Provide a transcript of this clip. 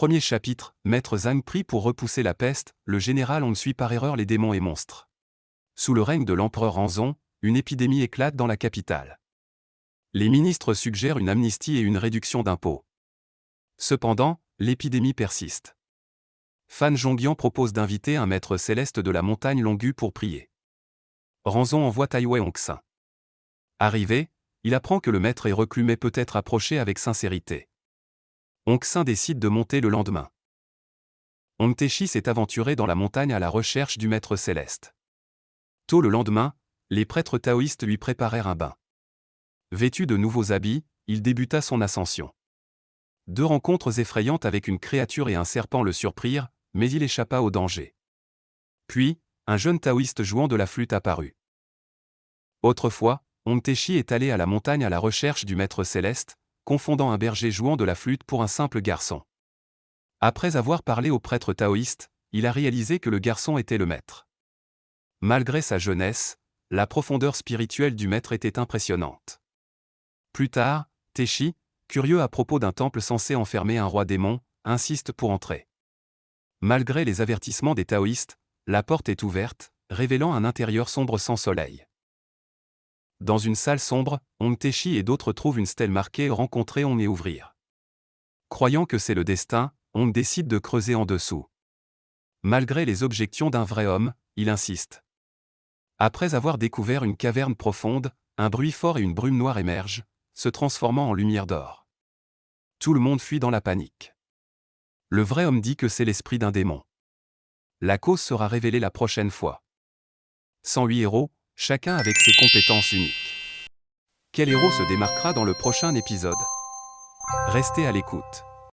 Premier chapitre, Maître Zhang prie pour repousser la peste, le général Hong suit par erreur les démons et monstres. Sous le règne de l'empereur Ranzong, une épidémie éclate dans la capitale. Les ministres suggèrent une amnistie et une réduction d'impôts. Cependant, l'épidémie persiste. Fan Zhongyan propose d'inviter un maître céleste de la montagne Longu pour prier. Ranzong envoie Taiwei Hongxin. Arrivé, il apprend que le maître est reclus mais peut être approché avec sincérité. Hongxin décide de monter le lendemain. Hong Taeshi s'est aventuré dans la montagne à la recherche du maître céleste. Tôt le lendemain, les prêtres taoïstes lui préparèrent un bain. Vêtu de nouveaux habits, il débuta son ascension. 2 rencontres effrayantes avec une créature et un serpent le surprirent, mais il échappa au danger. Puis, un jeune taoïste jouant de la flûte apparut. Autrefois, Hong Taeshi est allé à la montagne à la recherche du maître céleste, confondant un berger jouant de la flûte pour un simple garçon. Après avoir parlé au prêtre taoïste, il a réalisé que le garçon était le maître. Malgré sa jeunesse, la profondeur spirituelle du maître était impressionnante. Plus tard, Taeshi, curieux à propos d'un temple censé enfermer un roi démon, insiste pour entrer. Malgré les avertissements des taoïstes, la porte est ouverte, révélant un intérieur sombre sans soleil. Dans une salle sombre, Hong Taeshi et d'autres trouvent une stèle marquée « Rencontrer Hong et ouvrir ». Croyant que c'est le destin, Hong décide de creuser en dessous. Malgré les objections d'un vrai homme, il insiste. Après avoir découvert une caverne profonde, un bruit fort et une brume noire émergent, se transformant en lumière d'or. Tout le monde fuit dans la panique. Le vrai homme dit que c'est l'esprit d'un démon. La cause sera révélée la prochaine fois. 108 héros, chacun avec ses compétences uniques. Quel héros se démarquera dans le prochain épisode? Restez à l'écoute.